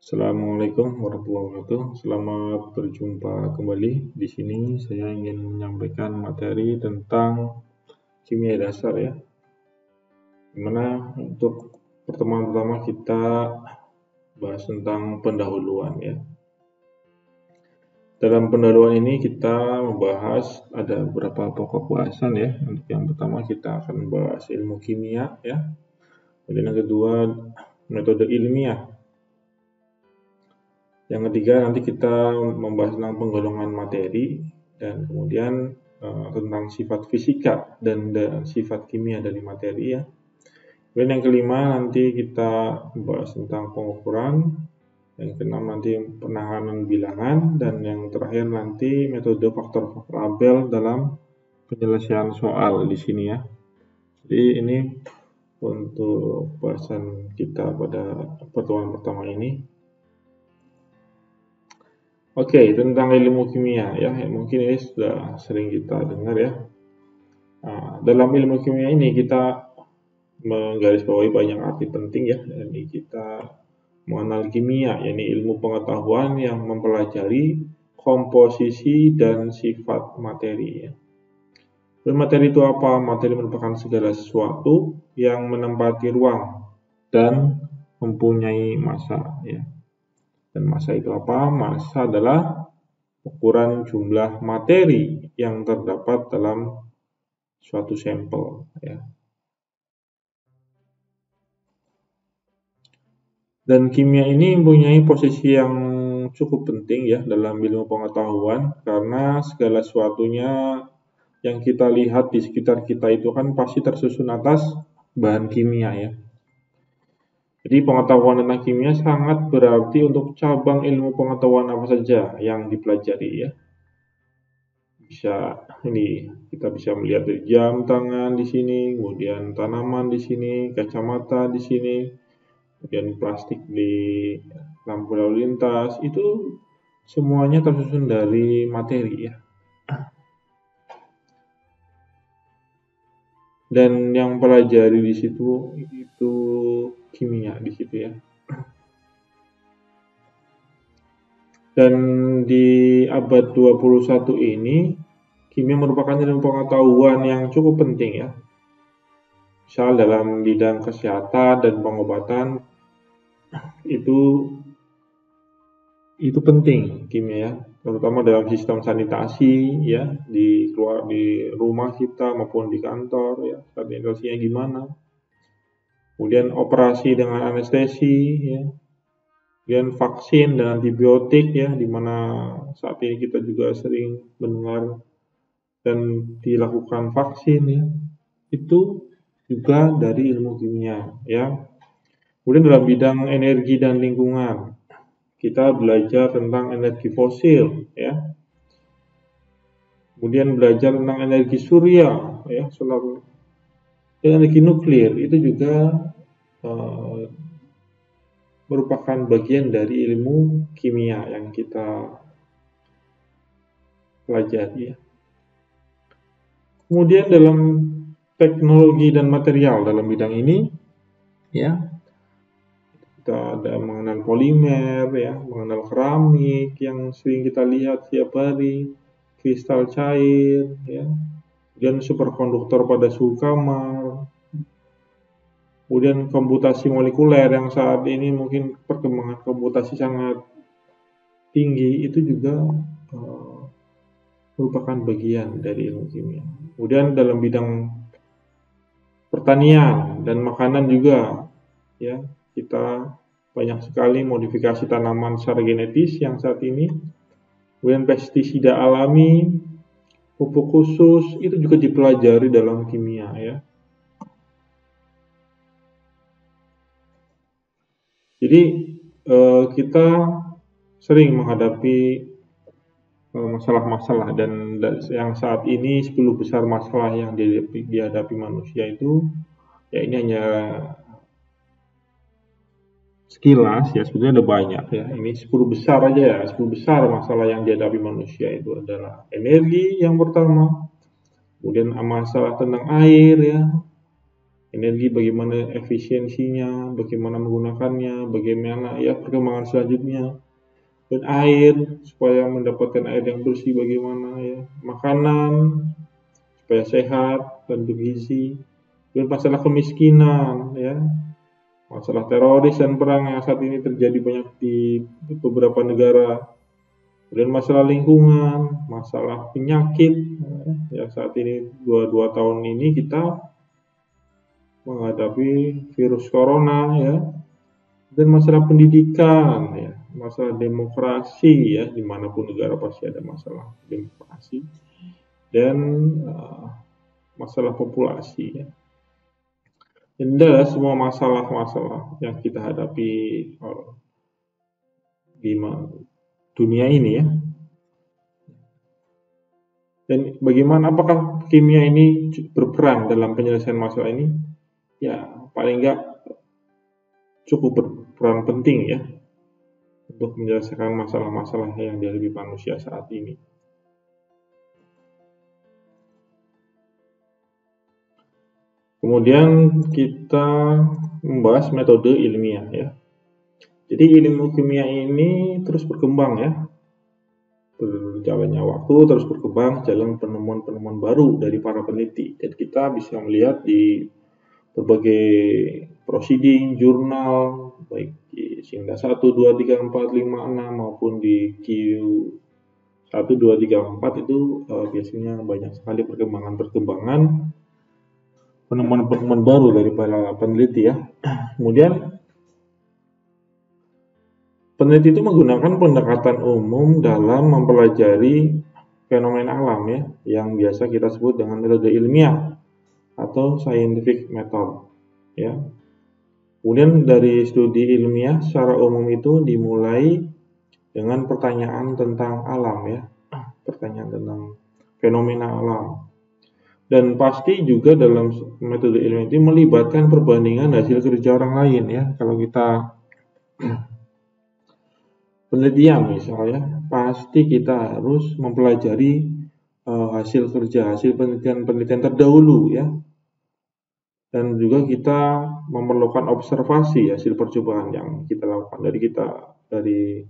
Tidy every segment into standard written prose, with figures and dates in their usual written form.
Assalamualaikum warahmatullahi wabarakatuh. Selamat berjumpa kembali. Di sini saya ingin menyampaikan materi tentang kimia dasar ya. Dimana untuk pertemuan pertama kita bahas tentang pendahuluan ya. Dalam pendahuluan ini kita membahas ada beberapa pokok bahasan ya. Untuk yang pertama kita akan membahas ilmu kimia ya. Kemudian yang kedua metode ilmiah. Yang ketiga nanti kita membahas tentang penggolongan materi dan kemudian tentang sifat fisika dan sifat kimia dari materi ya. Kemudian yang kelima nanti kita membahas tentang pengukuran, yang keenam nanti penanganan bilangan, dan yang terakhir nanti metode faktor-faktor Abel dalam penyelesaian soal di sini ya. Jadi ini untuk bahasan kita pada pertemuan pertama ini. Oke, tentang ilmu kimia ya, mungkin ini sudah sering kita dengar ya. Dalam ilmu kimia ini kita menggarisbawahi banyak arti penting ya. Jadi kita mengenal kimia, yakni ilmu pengetahuan yang mempelajari komposisi dan sifat materi ya. Dan materi itu apa? Materi merupakan segala sesuatu yang menempati ruang dan mempunyai massa ya. Dan massa itu apa? Massa adalah ukuran jumlah materi yang terdapat dalam suatu sampel ya. Dan kimia ini mempunyai posisi yang cukup penting ya dalam ilmu pengetahuan, karena segala sesuatunya yang kita lihat di sekitar kita itu kan pasti tersusun atas bahan kimia ya. Jadi pengetahuan tentang kimia sangat berarti untuk cabang ilmu pengetahuan apa saja yang dipelajari ya. Kita bisa melihat dari jam tangan di sini, kemudian tanaman di sini, kacamata di sini, kemudian plastik di lampu lalu lintas, itu semuanya tersusun dari materi ya. Dan yang pelajari di situ itu kimia di situ ya. Dan di abad 21 ini kimia merupakan ilmu pengetahuan yang cukup penting ya. Misal dalam bidang kesehatan dan pengobatan itu penting kimia ya, terutama dalam sistem sanitasi ya, di rumah kita maupun di kantor ya, sanitasinya gimana. Kemudian operasi dengan anestesi ya. Kemudian vaksin dan antibiotik ya, di mana saat ini kita juga sering mendengar dan dilakukan vaksin ya. Itu juga dari ilmu kimia ya. Kemudian dalam bidang energi dan lingkungan kita belajar tentang energi fosil ya. Kemudian belajar tentang energi surya ya, solar, dan energi nuklir itu juga merupakan bagian dari ilmu kimia yang kita pelajari ya. Kemudian dalam teknologi dan material dalam bidang ini ya, kita ada mengenal polimer ya, mengenal keramik yang sering kita lihat tiap hari, kristal cair ya, dan superkonduktor pada suhu kamar. Kemudian komputasi molekuler yang saat ini mungkin perkembangan komputasi sangat tinggi, itu juga merupakan bagian dari ilmu kimia. Kemudian dalam bidang pertanian dan makanan juga ya, kita banyak sekali modifikasi tanaman secara genetis yang saat ini. Kemudian pestisida alami, pupuk khusus, itu juga dipelajari dalam kimia ya. Jadi kita sering menghadapi masalah-masalah, dan yang saat ini 10 besar masalah yang dihadapi manusia itu ya, ini hanya sekilas ya, sebetulnya ada banyak ya. Ini 10 besar aja ya, 10 besar masalah yang dihadapi manusia itu adalah energi yang pertama, kemudian masalah tentang air ya, energi bagaimana efisiensinya, bagaimana menggunakannya, bagaimana ya perkembangan selanjutnya, dan air supaya mendapatkan air yang bersih bagaimana ya, makanan supaya sehat dan bergizi, dan masalah kemiskinan ya, masalah teroris dan perang yang saat ini terjadi banyak di beberapa negara, dan masalah lingkungan, masalah penyakit ya, saat ini 2 tahun ini kita menghadapi virus corona ya, dan masalah pendidikan ya, masalah demokrasi ya, dimanapun negara pasti ada masalah demokrasi, dan masalah populasi ya. Dan adalah semua masalah-masalah yang kita hadapi di dunia ini ya. Dan bagaimana, apakah kimia ini berperan dalam penyelesaian masalah ini? Ya, paling enggak cukup berperan penting ya untuk menyelesaikan masalah-masalah yang dihadapi manusia saat ini. Kemudian kita membahas metode ilmiah ya. Jadi ilmu kimia ini terus berkembang ya. Berjalannya waktu terus berkembang, jalan penemuan-penemuan baru dari para peneliti. Dan kita bisa melihat di berbagai proceeding, jurnal, baik di Singda 1, 2, 3, 4, 5, 6 maupun di Q1, 2, 3, 4 itu biasanya banyak sekali perkembangan-perkembangan, penemuan-penemuan baru dari para peneliti ya. Kemudian peneliti itu menggunakan pendekatan umum dalam mempelajari fenomena alam ya, yang biasa kita sebut dengan metode ilmiah atau scientific method ya. Kemudian dari studi ilmiah secara umum itu dimulai dengan pertanyaan tentang alam ya, pertanyaan tentang fenomena alam. Dan pasti juga dalam metode ilmiah itu melibatkan perbandingan hasil kerja orang lain ya. Kalau kita penelitian misalnya, pasti kita harus mempelajari hasil kerja, hasil penelitian terdahulu ya. Dan juga kita memerlukan observasi hasil percobaan yang kita lakukan dari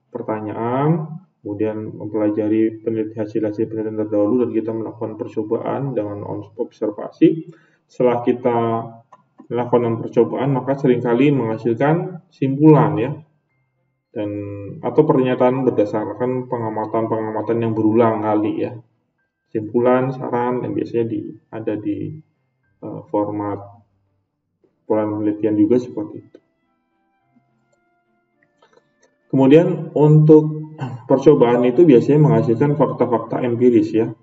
pertanyaan, kemudian mempelajari hasil-hasil penelitian terdahulu, dan kita melakukan percobaan dengan observasi. Setelah kita melakukan percobaan, maka seringkali menghasilkan simpulan ya, dan atau pernyataan berdasarkan pengamatan yang berulang kali ya, simpulan, saran, dan biasanya ada di format penelitian juga seperti itu. Kemudian untuk percobaan itu biasanya menghasilkan fakta-fakta empiris ya.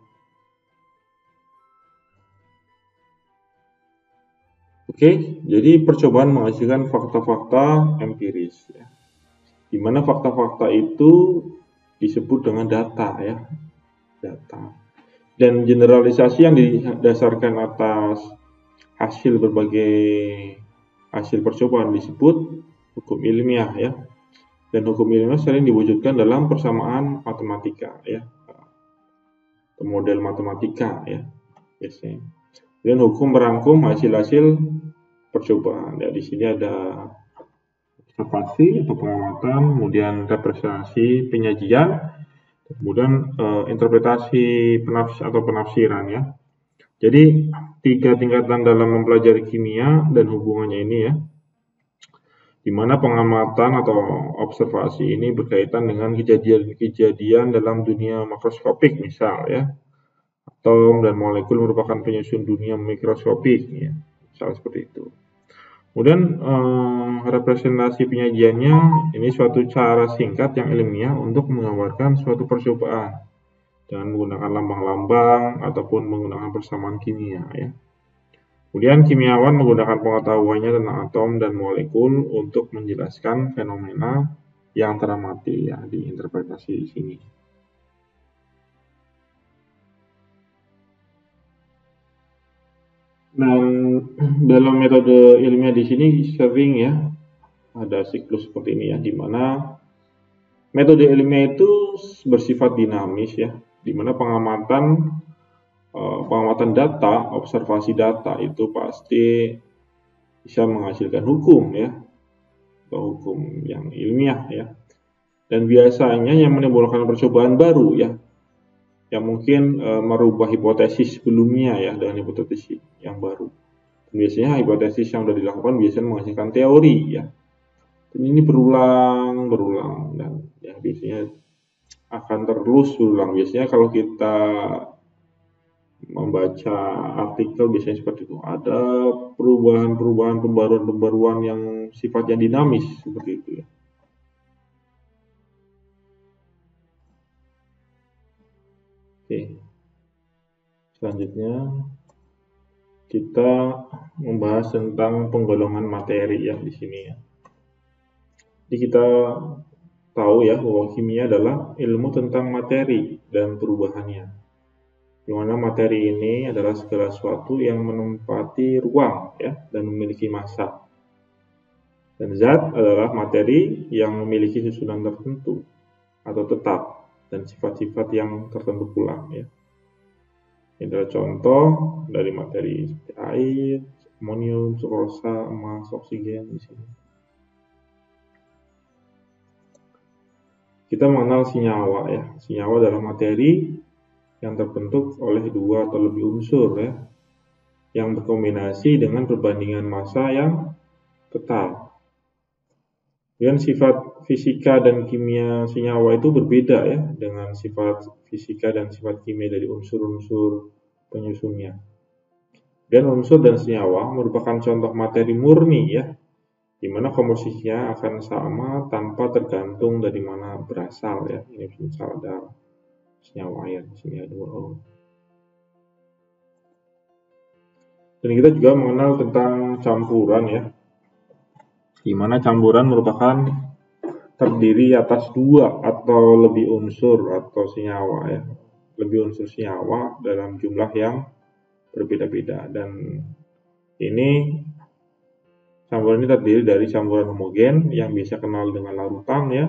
Oke, jadi percobaan menghasilkan fakta-fakta empiris ya, di mana fakta-fakta itu disebut dengan data ya, data. Dan generalisasi yang didasarkan atas berbagai hasil percobaan disebut hukum ilmiah ya. Dan hukum ilmiah sering diwujudkan dalam persamaan matematika ya, model matematika ya biasanya. Dan hukum merangkum hasil-hasil percobaan ya. Di sini ada observasi atau pengamatan, kemudian representasi, penyajian, kemudian interpretasi atau penafsiran ya. Jadi 3 tingkatan dalam mempelajari kimia dan hubungannya ini ya, di mana pengamatan atau observasi ini berkaitan dengan kejadian dalam dunia makroskopik misal ya, atom dan molekul merupakan penyusun dunia mikroskopik ya, misal seperti itu. Kemudian representasi penyajiannya ini suatu cara singkat yang ilmiah untuk menggambarkan suatu percobaan dengan menggunakan lambang-lambang ataupun menggunakan persamaan kimia ya. Kemudian kimiawan menggunakan pengetahuannya tentang atom dan molekul untuk menjelaskan fenomena yang teramati ya, diinterpretasi di sini. Dan dalam metode ilmiah di sini sering ya ada siklus seperti ini ya, di mana metode ilmiah itu bersifat dinamis ya, di mana pengamatan data, observasi data itu pasti bisa menghasilkan hukum ya, atau hukum yang ilmiah ya. Dan biasanya yang menimbulkan percobaan baru ya, yang mungkin merubah hipotesis sebelumnya ya dengan hipotesis yang baru. Dan biasanya hipotesis yang sudah dilakukan biasanya menghasilkan teori ya. Dan ini berulang dan ya biasanya akan terus berulang. Biasanya kalau kita membaca artikel biasanya seperti itu, ada perubahan-perubahan, pembaruan-pembaruan yang sifatnya dinamis seperti itu ya. Oke, selanjutnya kita membahas tentang penggolongan materi ya di sini ya. Jadi kita tahu ya bahwa kimia adalah ilmu tentang materi dan perubahannya, di mana materi ini adalah segala sesuatu yang menempati ruang ya dan memiliki massa. Dan zat adalah materi yang memiliki susunan tertentu atau tetap dan sifat-sifat yang tertentu pula ya. Ini adalah contoh dari materi seperti air, amonium, sukrosa, emas, oksigen di sini. Kita mengenal senyawa ya. Senyawa adalah materi yang terbentuk oleh dua atau lebih unsur ya, yang berkombinasi dengan perbandingan massa yang tetap. Dan sifat fisika dan kimia senyawa itu berbeda ya dengan sifat fisika dan sifat kimia dari unsur-unsur penyusunnya. Dan unsur dan senyawa merupakan contoh materi murni ya, di mana komposisinya akan sama tanpa tergantung dari mana berasal ya. Ini misal ada senyawa air, di sini ada 2O. Dan kita juga mengenal tentang campuran ya, di mana campuran merupakan terdiri atas dua atau lebih unsur atau senyawa ya, lebih unsur senyawa dalam jumlah yang berbeda-beda. Dan ini campuran ini terdiri dari campuran homogen yang bisa kenal dengan larutan ya,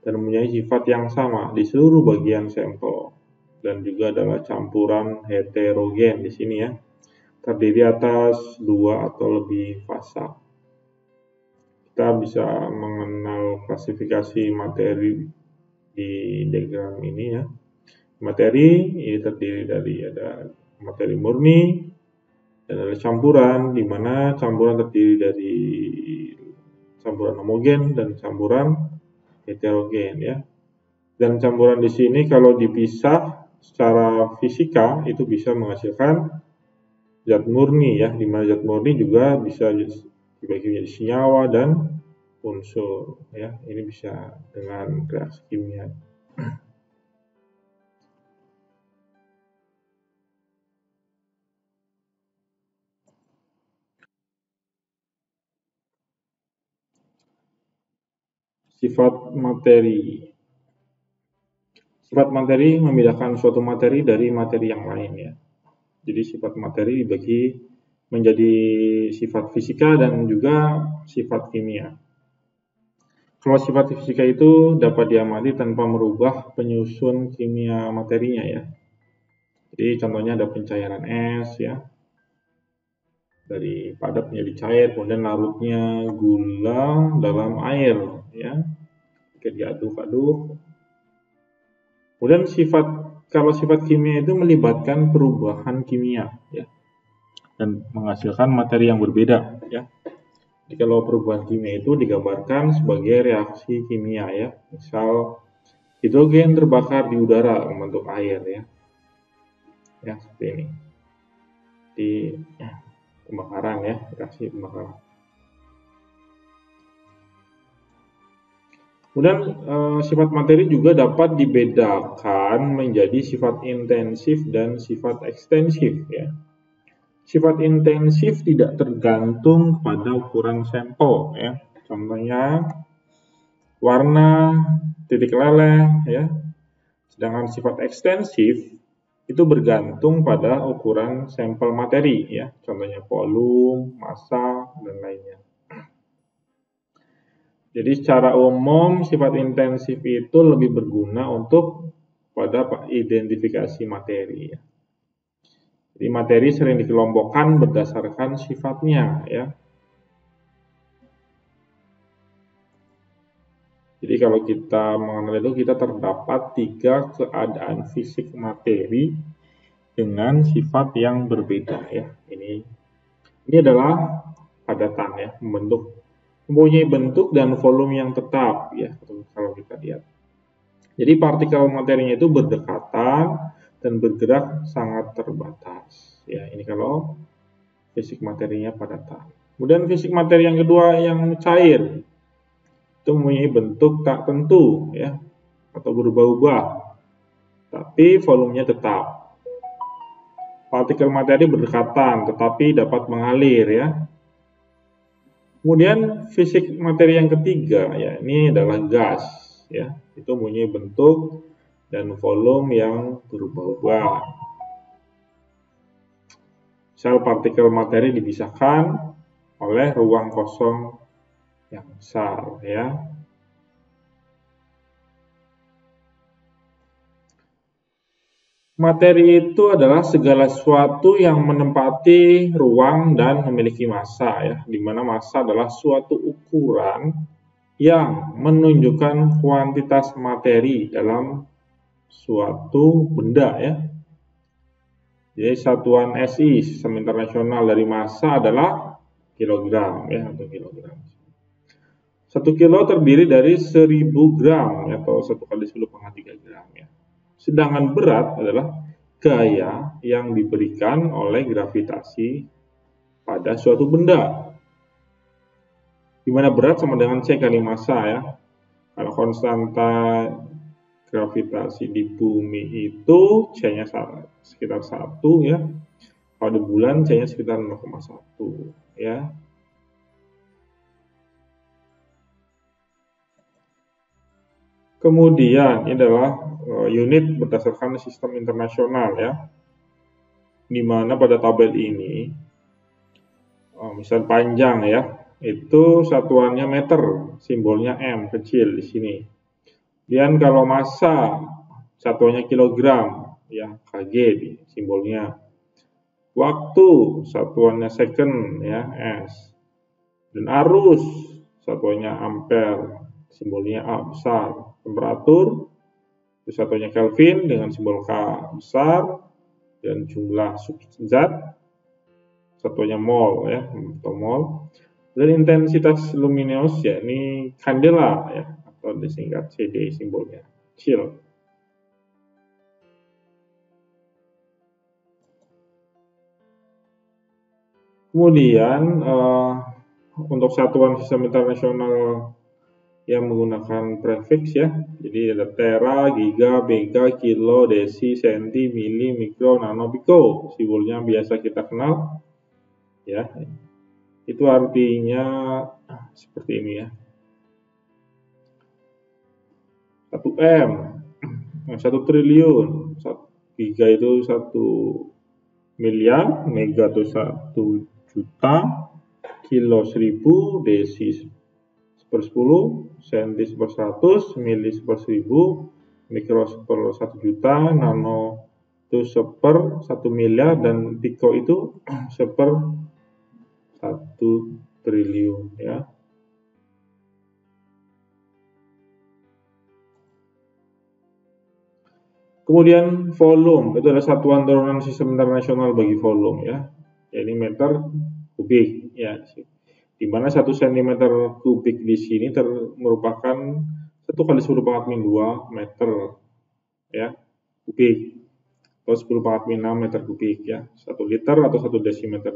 dan mempunyai sifat yang sama di seluruh bagian sampel. Dan juga adalah campuran heterogen di sini ya, terdiri atas dua atau lebih fasa. Kita bisa mengenal klasifikasi materi di diagram ini ya. Materi ini terdiri dari ada materi murni dan ada campuran, di mana campuran terdiri dari campuran homogen dan campuran heterogen ya. Dan campuran di sini kalau dipisah secara fisika itu bisa menghasilkan zat murni ya, di mana zat murni juga bisa dibagi menjadi senyawa dan unsur ya. Ini bisa dengan reaksi kimia. Sifat materi. Sifat materi membedakan suatu materi dari materi yang lain ya. Jadi sifat materi dibagi menjadi sifat fisika dan juga sifat kimia. Kalau sifat fisika itu dapat diamati tanpa merubah penyusun kimia materinya ya. Jadi contohnya ada pencairan es ya, dari padat menjadi cair, kemudian larutnya gula dalam air ya, jika diaduk-aduk. Kemudian kalau sifat kimia itu melibatkan perubahan kimia ya, dan menghasilkan materi yang berbeda ya. Jadi kalau perubahan kimia itu digambarkan sebagai reaksi kimia ya, misal hidrogen terbakar di udara membentuk air ya, seperti ini di pembakaran ya, reaksi pembakaran. Kemudian sifat materi juga dapat dibedakan menjadi sifat intensif dan sifat ekstensif ya. Sifat intensif tidak tergantung pada ukuran sampel ya. Contohnya warna, titik leleh ya. Sedangkan sifat ekstensif itu bergantung pada ukuran sampel materi ya. Contohnya volume, massa dan lainnya. Jadi secara umum sifat intensif itu lebih berguna untuk pada identifikasi materi ya. Jadi materi sering dikelompokkan berdasarkan sifatnya ya. Jadi kalau kita mengenal itu, kita terdapat 3 keadaan fisik materi dengan sifat yang berbeda ya. Ini adalah padatan ya, mempunyai bentuk dan volume yang tetap ya, kalau kita lihat. Jadi partikel materinya itu berdekatan dan bergerak sangat terbatas. Ya, ini kalau fisik materinya padatan. Kemudian fisik materi yang kedua yang cair, itu mempunyai bentuk tak tentu ya, atau berubah-ubah, tapi volumenya tetap. Partikel materi berdekatan tetapi dapat mengalir ya. Kemudian fisik materi yang ketiga ya, ini adalah gas ya. Itu mempunyai bentuk dan volume yang berubah-ubah. Sel partikel materi dipisahkan oleh ruang kosong yang besar ya. Materi itu adalah segala sesuatu yang menempati ruang dan memiliki massa ya, di mana massa adalah suatu ukuran yang menunjukkan kuantitas materi dalam suatu benda ya. Jadi satuan SI, sistem internasional dari massa adalah kilogram ya, atau kilogram. 1 kilo terdiri dari 1000 gram ya, atau 1 kali 10⁻³ gram ya. Sedangkan berat adalah gaya yang diberikan oleh gravitasi pada suatu benda. Di mana berat sama dengan C kali massa ya. Kalau konstanta gravitasi di bumi itu C-nya sekitar 1 ya. Kalau di bulan C-nya sekitar 0,1 ya. Kemudian ini adalah unit berdasarkan sistem internasional ya. Di mana pada tabel ini misal panjang ya, itu satuannya meter, simbolnya M kecil di sini. Kemudian kalau massa satuannya kilogram ya, kg simbolnya. Waktu satuannya second ya, S. Dan arus satuannya ampere, simbolnya A besar. Temperatur satuannya Kelvin dengan simbol K besar, dan jumlah zat satuannya mol ya, atau mol. Dan intensitas luminous ya, ini kandela ya, atau disingkat CD simbolnya, kecil. Kemudian untuk satuan sistem internasional yang menggunakan prefix ya, jadi ada tera, giga, mega, kilo, desi, senti, mili, mikro, nano, piko, simbolnya biasa kita kenal ya. Itu artinya seperti ini ya. 1 M, 1 triliun, giga itu 1 miliar, mega itu 1 juta, kilo 1000, desi 1/10, senti 1/100, mili 1/1000, mikro 1/1 juta, nano itu 1/1 miliar, dan piko itu 1/1 triliun ya. Kemudian volume itu adalah satuan turunan sistem internasional bagi volume ya. Ini meter kubik ya. Di mana 1 cm kubik di sini merupakan 1 kali 10⁻²meter ya, kubik, atau 10⁻6 meter kubik ya. 1 liter atau 1 desimeter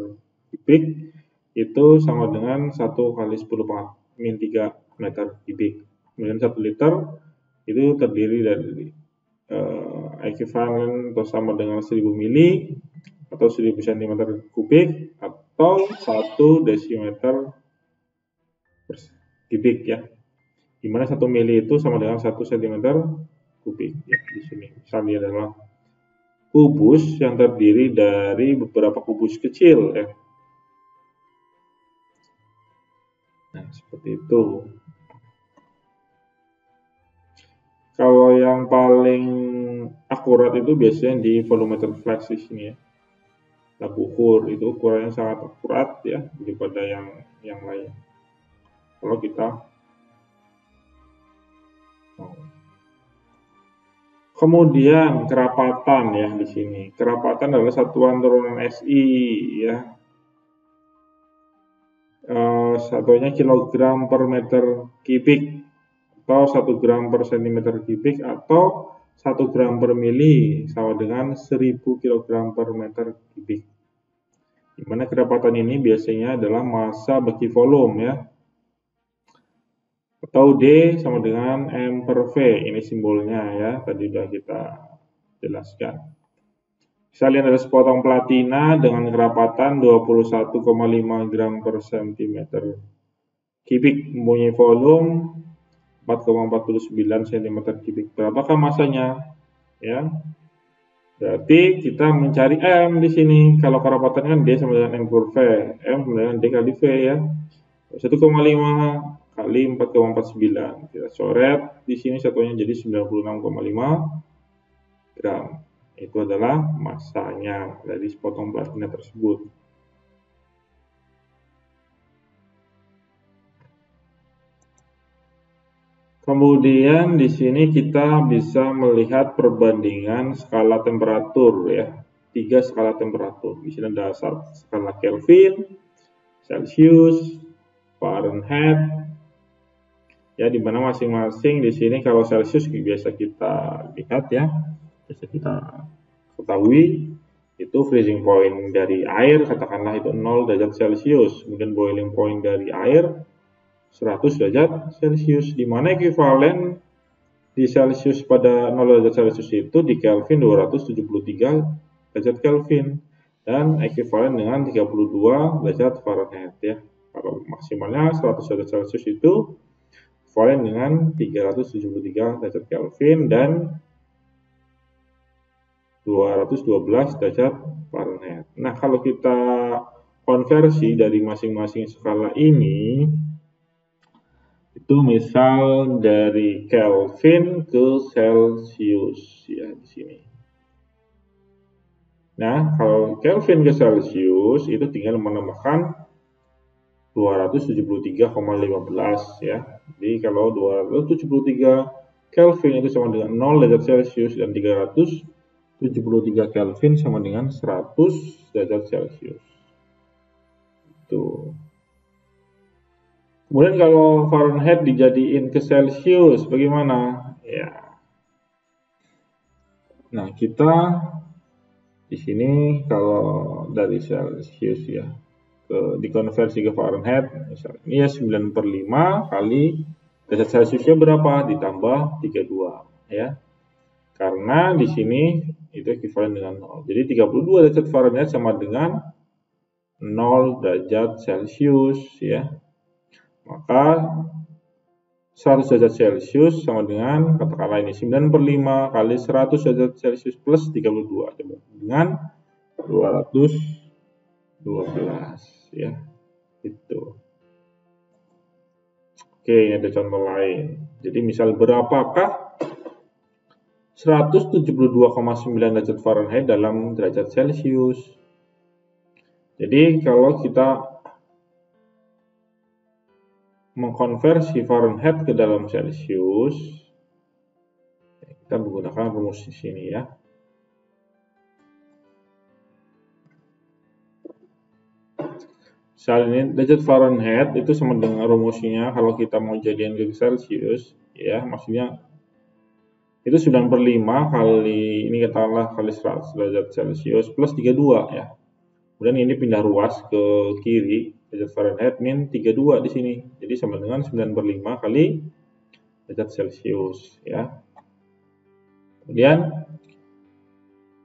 kubik itu sama dengan 1 kali 10⁻³ meter kubik. Kemudian 1 liter itu terdiri dari ekuivalen atau sama dengan 1000 mili atau 1000 cm kubik atau 1 desimeter kubik ya. Dimana 1 mili itu sama dengan 1 cm kubik ya, di sini. Misalnya adalah kubus yang terdiri dari beberapa kubus kecil ya. Nah, seperti itu. Kalau yang paling akurat itu biasanya di volumeter flex di sini ya. Lab ukur itu ukurannya sangat akurat ya daripada yang lain. Kalau kita Kemudian kerapatan ya di sini. Kerapatan adalah satuan turunan SI ya. Satunya kilogram per meter kubik atau 1 gram per sentimeter kubik atau 1 gram per mili sama dengan 1000 kg per meter kubik. Di mana kerapatan ini biasanya adalah massa bagi volume ya. Atau D sama dengan M per V. Ini simbolnya ya, tadi sudah kita jelaskan. Misalnya ada sepotong platina dengan kerapatan 21,5 gram per sentimeter kubik, mempunyai volume 4,49 cm kubik. Berapakah masanya? Ya. Berarti kita mencari M di sini. Kalau kerapatan kan D sama dengan M per V. M sama dengan D kali V ya. 1,5 kali 4,49. Kita coret di sini satunya jadi 96,5 gram. Itu adalah massanya dari sepotong platina tersebut. Kemudian di sini kita bisa melihat perbandingan skala temperatur ya. 3 skala temperatur. Di sini ada skala Kelvin, Celsius, Fahrenheit. Ya, di mana masing-masing di sini kalau Celsius biasa kita lihat ya. Bisa kita ketahui itu freezing point dari air, katakanlah itu 0 derajat Celcius, kemudian boiling point dari air 100 derajat Celcius, di mana ekuivalen di Celcius pada 0 derajat Celcius itu di Kelvin 273 derajat Kelvin dan ekuivalen dengan 32 derajat Fahrenheit ya. Kalau maksimalnya 100 derajat Celcius itu ekuivalen dengan 373 derajat Kelvin dan 212 derajat Fahrenheit. Nah, kalau kita konversi dari masing-masing skala ini, itu misal dari Kelvin ke Celsius ya di sini. Nah, kalau Kelvin ke Celsius itu tinggal menambahkan 273,15 ya. Jadi kalau 273 Kelvin itu sama dengan 0 derajat Celcius dan 373 Kelvin sama dengan 100 derajat Celcius. Itu. Kemudian kalau Fahrenheit dijadiin ke Celsius, bagaimana? Ya. Nah, kita di sini kalau dari Celsius ya, dikonversi ke Fahrenheit, misalnya ini ya 9/5 kali derajat Celsiusnya berapa? Ditambah 32 ya. Karena di sini itu ekuivalen dengan 0. Jadi 32 derajat Fahrenheit sama dengan 0 derajat Celsius ya. Maka 100 derajat Celcius sama dengan, katakanlah ini 9/5 kali 100 derajat Celcius plus 32 dengan 212 ya. Itu. Oke, ini ada contoh lain. Jadi misal berapakah 172,9 derajat Fahrenheit dalam derajat Celcius? Jadi kalau kita mengkonversi Fahrenheit ke dalam Celsius, kita menggunakan rumus di sini ya. Misalnya ini derajat Fahrenheit itu sama dengan rumusnya kalau kita mau jadikan ke Celsius ya, maksudnya itu 9/5 kali ini katakanlah kali 100 derajat Celcius plus 32 ya. Kemudian ini pindah ruas ke kiri, derajat Fahrenheit min 32 di sini. Jadi sama dengan 9/5 kali derajat Celcius ya. Kemudian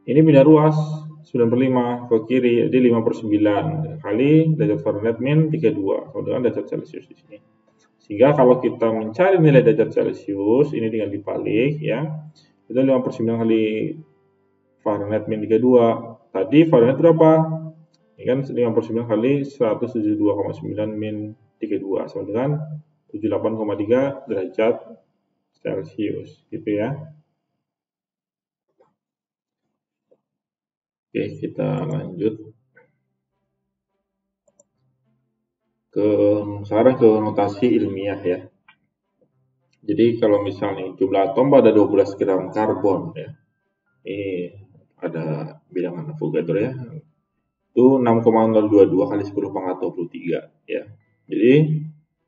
ini pindah ruas 9/5 ke kiri, jadi 5/9 kali derajat Fahrenheit min 32 sama dengan derajat Celcius di sini. Sehingga kalau kita mencari nilai derajat Celcius, ini tinggal dibalik ya. Itu 5/9 kali Fahrenheit min 32. Tadi Fahrenheit berapa? Ini kan 5/9 kali 172,9 min 32 sama dengan 78,3 derajat Celcius gitu ya. Oke, kita lanjut sekarang ke notasi ilmiah ya. Jadi kalau misalnya jumlah atom pada 12 gram karbon ya, ini ada bilangan Avogadro ya, itu 6,022 kali 10 pangkat 23 ya. Jadi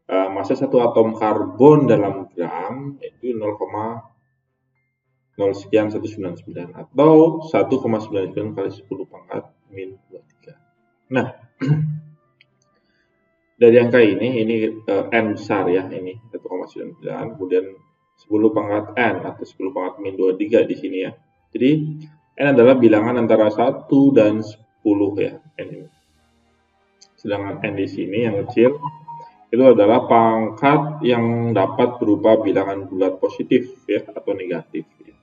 massa satu atom karbon dalam gram itu 0,0 sekian 199 atau 1,99 kali 10 pangkat min 23. Nah, dari angka ini N besar ya, ini 1,99, kemudian 10 pangkat N atau 10 pangkat min 23 di sini ya. Jadi N adalah bilangan antara 1 dan 10 ya, N ini. Sedangkan N di sini yang kecil itu adalah pangkat yang dapat berupa bilangan bulat positif ya atau negatif. Ya.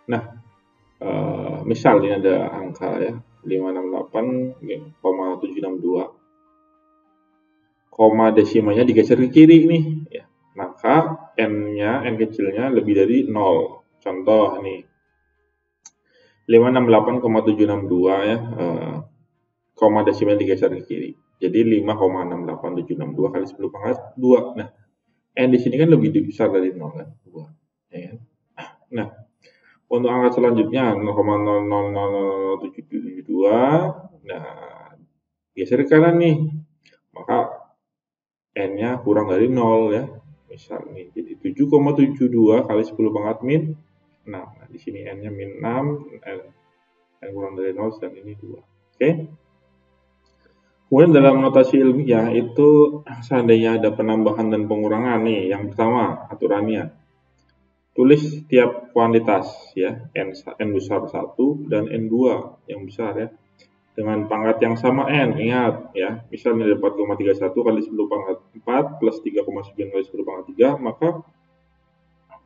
Nah, misal ini ada angka ya 568,762, koma desimanya digeser ke kiri nih ya, maka N kecilnya lebih dari 0. Contoh nih 568,762 ya, koma desimal digeser ke kiri. Jadi 5,68762 kali 10 pangkat 2. Nah, N di sini kan lebih besar dari 0 kan, 2. Ya. Nah, untuk angka selanjutnya 0,000772, nah geser ke kanan nih, maka N-nya kurang dari 0 ya. Misal nih, jadi 7,72 kali 10 pangkat min 6. Nah, di sini N-nya min 6, N kurang dari 0, dan ini 2. Oke. Kemudian dalam notasi ilmiah itu seandainya ada penambahan dan pengurangan nih, yang pertama aturannya tulis setiap kuantitas ya, N besar 1 dan N2 yang besar ya, dengan pangkat yang sama N, ingat ya, misalnya ada 4,31 kali 10 pangkat 4 plus 3,9 kali 10 pangkat 3, maka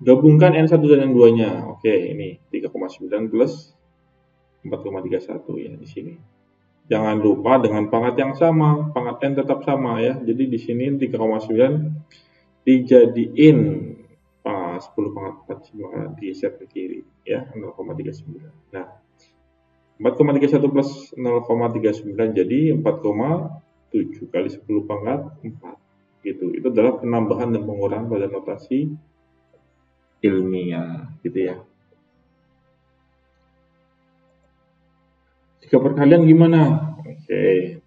gabungkan N1 dan N2 nya. Oke, ini 3,9 plus 4,31 ya di sini. Jangan lupa dengan pangkat yang sama, pangkat N tetap sama ya. Jadi di sini 3,9 dijadiin 10 pangkat 4, maka digeser ke kiri ya, 0,39. Nah, 4,31 plus 0,39 jadi 4,7 kali 10 pangkat 4 gitu. Itu adalah penambahan dan pengurangan pada notasi ilmiah gitu ya. Jika perkalian gimana? Oke.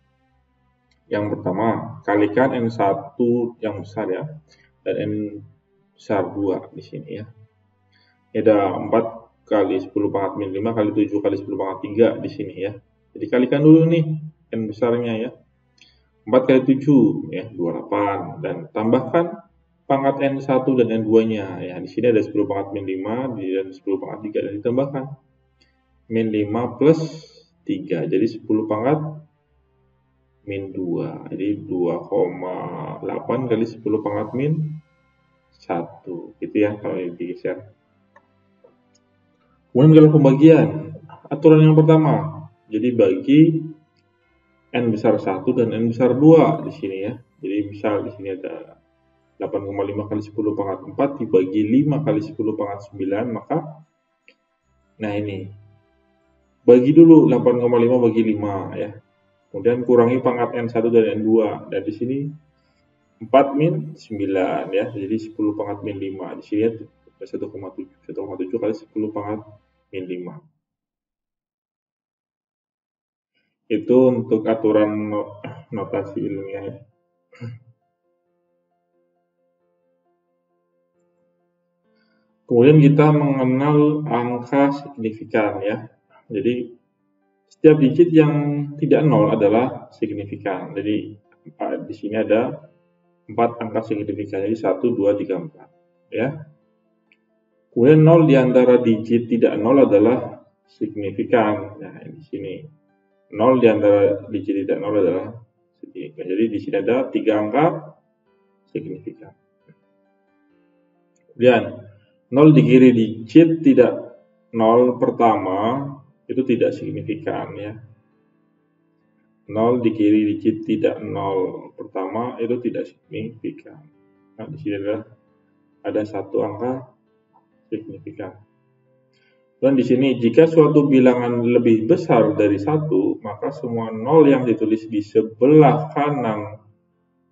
Yang pertama, kalikan N1 yang besar ya, dan N besar 2 di sini ya. Ini ada 4 kali 10 pangkat min 5 kali 7 kali 10 pangkat 3 di sini ya. Jadi kalikan dulu nih N besarnya ya. 4 kali 7 ya, 28, dan tambahkan pangkat N1 dan N2-nya ya. Di sini ada 10 pangkat min 5 dan 10 pangkat 3, dan ditambahkan min 5 plus 3. Jadi 10 pangkat min 2. Jadi 2,8 kali 10 pangkat min 1. Gitu ya kalau digeser. Kemudian dalam pembagian, aturan yang pertama. Jadi bagi N besar 1 dan N besar 2 di sini ya. Jadi misal di sini ada 8,5 kali 10 pangkat 4 dibagi 5 kali 10 pangkat 9, maka nah ini bagi dulu 8,5 bagi 5 ya. Kemudian kurangi pangkat N1 dan N2. Dan di sini 4 min 9 ya. Jadi 10 pangkat min 5. Di sini 1,7 kali 10 pangkat min 5. Itu untuk aturan notasi ilmiah ya. Kemudian kita mengenal angka signifikan ya. Jadi setiap digit yang tidak 0 adalah signifikan. Jadi di sini ada 4 angka signifikan, jadi 1, 2, 3, 4 ya. Kemudian 0 di antara digit tidak 0 adalah signifikan. Nah, di sini 0 di antara digit tidak 0 adalah signifikan. Jadi di sini ada 3 angka signifikan. Kemudian 0 di kiri digit tidak 0 pertama itu tidak signifikan ya. 0 di kiri digit tidak 0 pertama itu tidak signifikan. Nah, di sini ada 1 angka signifikan. Dan di sini jika suatu bilangan lebih besar dari 1, maka semua 0 yang ditulis di sebelah kanan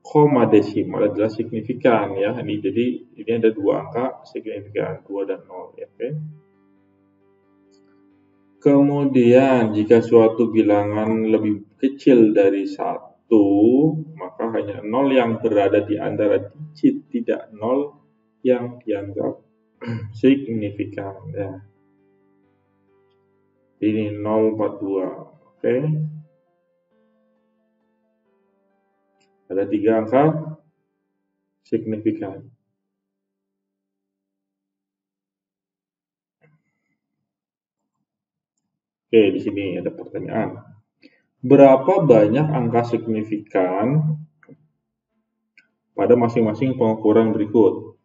koma desimal adalah signifikan ya. Jadi ini ada dua angka signifikan, 2 dan 0 ya. Oke. Kemudian jika suatu bilangan lebih kecil dari 1, maka hanya 0 yang berada di antara digit tidak 0 yang dianggap signifikan ya. Ini 042. Oke. Ada 3 angka signifikan. Oke, di sini ada pertanyaan. Berapa banyak angka signifikan pada masing-masing pengukuran berikut?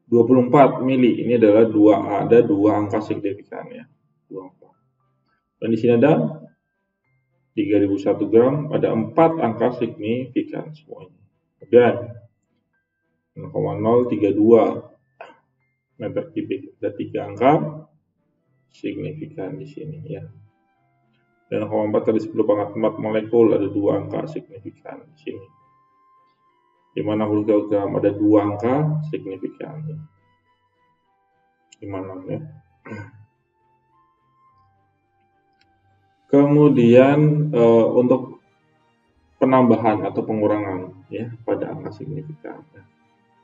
24 mili, ini adalah ada dua angka signifikan ya. 24. Dan di sini ada 3001 gram, ada 4 angka signifikan semuanya. Kemudian 0,032 meter kubik, ada 3 angka signifikan di sini ya. Dan 0,4 kali 10 pangkat 4 molekul, ada 2 angka signifikan di sini. 560 kg ada 2 angka signifikan. 56 ya. Kemudian untuk penambahan atau pengurangan ya pada angka signifikan.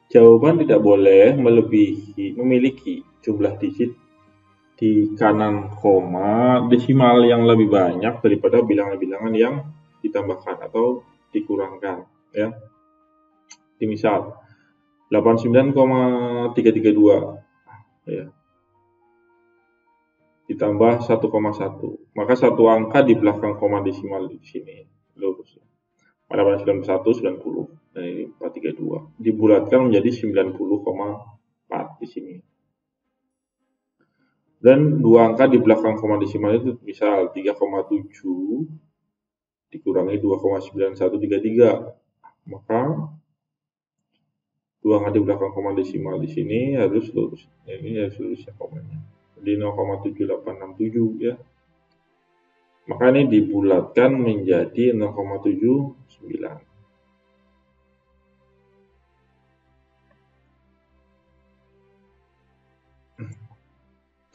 Jawaban tidak boleh memiliki jumlah digit di kanan koma desimal yang lebih banyak daripada bilangan-bilangan yang ditambahkan atau dikurangkan ya. Di misal 89,332 ya. Ditambah 1,1, maka satu angka di belakang koma desimal di sini lurus ya. 89,1 90 dan ini 432 dibulatkan menjadi 90,4 di sini. Dan dua angka di belakang koma desimal itu misal 3,7 dikurangi 2,9133, maka dua angka di belakang koma desimal di sini harus lurus. Ini harus lurus ya komanya. Jadi 0,7867 ya. Maka ini dibulatkan menjadi 0,79.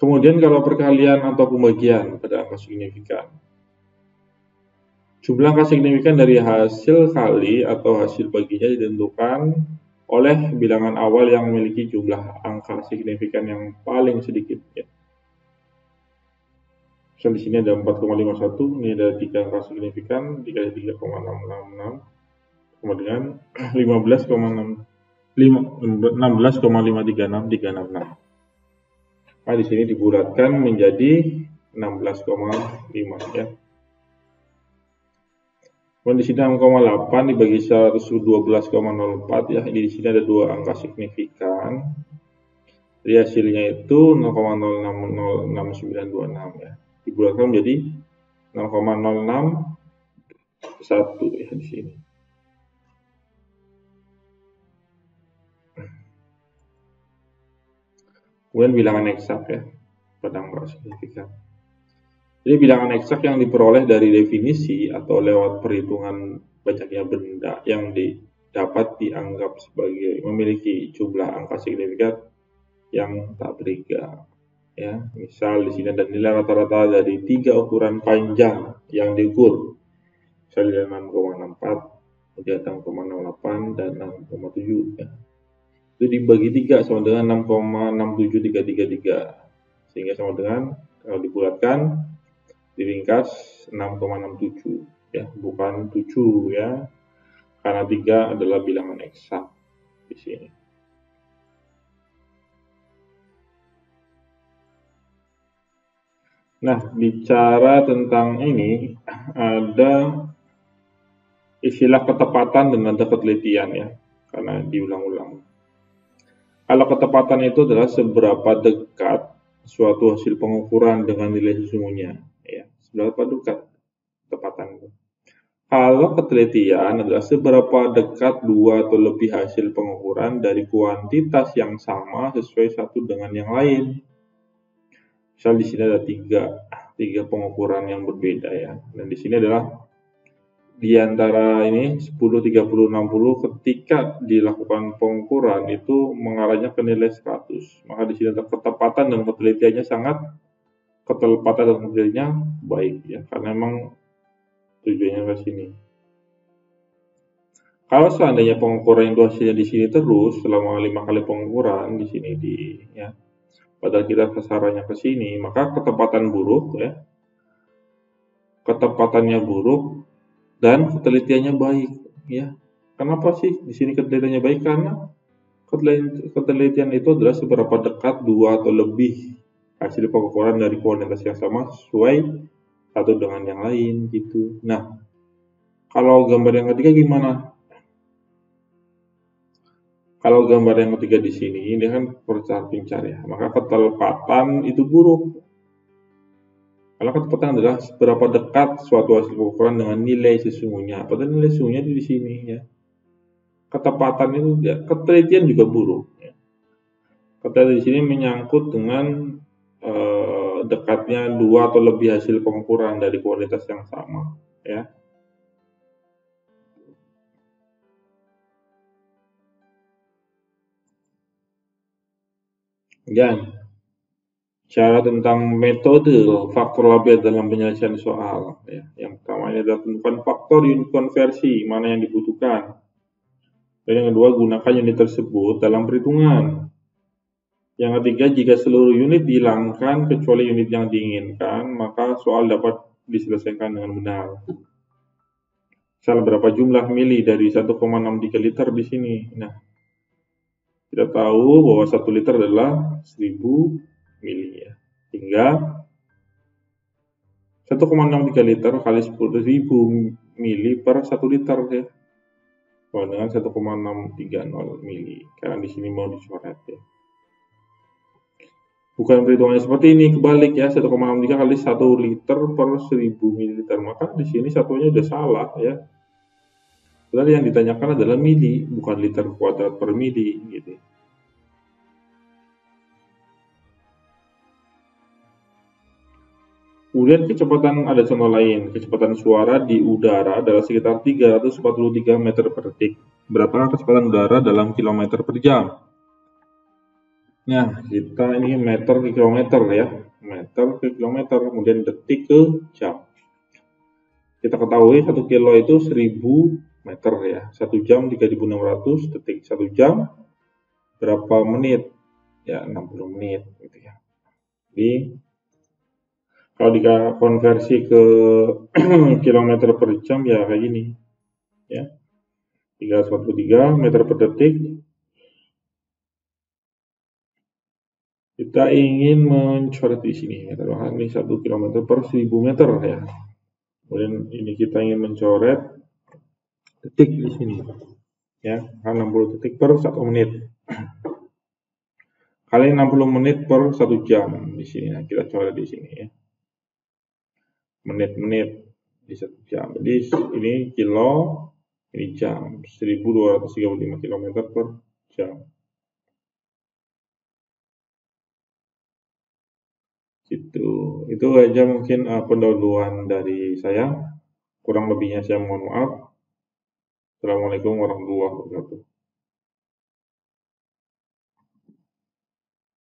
Kemudian kalau perkalian atau pembagian pada angka signifikan. Jumlah angka signifikan dari hasil kali atau hasil baginya ditentukan oleh bilangan awal yang memiliki jumlah angka signifikan yang paling sedikit ya. Misal di sini ada 4,51, ini ada 3 angka signifikan dikali 3,666 sama dengan 16,536,366. Nah, di sini dibulatkan menjadi 16,5 ya. Kemudian di sini 6,8 dibagi 112,04 ya. Di sini ada dua angka signifikan. Jadi hasilnya itu 0,060926 ya. Dibulatkan menjadi 0,061 ya di sini. Kemudian bilangan eksak ya pada angka signifikan. Jadi bilangan eksak yang diperoleh dari definisi atau lewat perhitungan banyaknya benda yang dapat dianggap sebagai memiliki jumlah angka signifikan yang tak beriga. Ya, misal di sini ada nilai rata-rata dari 3 ukuran panjang yang diukur. Misalnya 6,64, kemudian 6,68 dan 6,7 ya. Itu dibagi 3 sama dengan 6,67333 sehingga sama dengan kalau dibulatkan diringkas 6,67 ya, bukan 7 ya. Karena 3 adalah bilangan eksak di sini. Nah, bicara tentang ini, ada istilah ketepatan dan ada ketelitian ya, karena diulang-ulang. Kalau ketepatan itu adalah seberapa dekat suatu hasil pengukuran dengan nilai sesungguhnya, ya, seberapa dekat ketepatan itu. Kalau ketelitian adalah seberapa dekat dua atau lebih hasil pengukuran dari kuantitas yang sama sesuai satu dengan yang lain. Misal di sini ada tiga pengukuran yang berbeda ya, dan di sini adalah di antara ini 10, 30, 60 ketika dilakukan pengukuran itu mengarahnya ke nilai 100. Maka di sini ketepatan dan ketelitiannya baik ya, karena memang tujuannya ke sini. Kalau seandainya pengukuran itu hasilnya di sini terus selama 5 kali pengukuran di sini padahal kita sasarannya ke sini, maka ketepatannya buruk dan ketelitiannya baik ya. Kenapa sih di sini ketelitiannya baik? Karena ketelitian itu adalah seberapa dekat 2 atau lebih hasil pengukuran dari koordinat yang sama sesuai satu dengan yang lain gitu. Nah, kalau gambar yang ketiga gimana? Kalau gambar yang ketiga di sini, ini kan pencar ya, maka ketepatan itu buruk. Karena ketepatan adalah seberapa dekat suatu hasil pengukuran dengan nilai sesungguhnya. Padahal nilai sesungguhnya di sini ya. Ketepatan itu ya, ketelitian juga buruk. Ya. Ketelitian di sini menyangkut dengan dekatnya 2 atau lebih hasil pengukuran dari kualitas yang sama. Ya. Dan cara tentang metode faktor label dalam penyelesaian soal. Ya. Yang pertama ini adalah tentukan faktor unit konversi mana yang dibutuhkan. Dan yang kedua, gunakan unit tersebut dalam perhitungan. Yang ketiga, jika seluruh unit dihilangkan kecuali unit yang diinginkan, maka soal dapat diselesaikan dengan benar. Misal berapa jumlah mili dari 1,63 liter di sini. Nah, kita tahu bahwa 1 liter adalah 1000 mili ya. Hingga 1,63 liter kali 10.000 mili per 1 liter ya. Sama dengan 1,630 mili. Karena di sini mau dicoret ya. Bukan perhitungannya seperti ini, kebalik ya, 1,63 kali 1 liter per 1000 ml. Maka di sini satunya udah salah ya. Padahal yang ditanyakan adalah mili, bukan liter kuadrat per mili gitu. Kemudian kecepatan, ada contoh lain, kecepatan suara di udara adalah sekitar 343 meter per detik. Berapa kecepatan udara dalam kilometer per jam? Nah, kita ini meter ke kilometer ya, meter ke kilometer, kemudian detik ke jam. Kita ketahui 1 kilo itu 1000 meter ya, 1 jam 3600 detik, 1 jam berapa menit? Ya 60 menit gitu ya. Jadi kalau dikonversi ke kilometer per jam ya kayak gini ya, 343 meter per detik. Kita ingin mencoret di sini, misalkan ini 1 km per 1000 meter ya. Kemudian ini kita ingin mencoret detik di sini, ya, 60 detik per 1 menit. Kali 60 menit per 1 jam di sini. Nah, kita coret di sini ya. Menit-menit di 1 jam. Jadi ini kilo, ini jam, 1235 km per jam. Gitu. Itu aja mungkin pendahuluan dari saya. Kurang lebihnya saya mohon maaf. Assalamualaikum warahmatullahi wabarakatuh.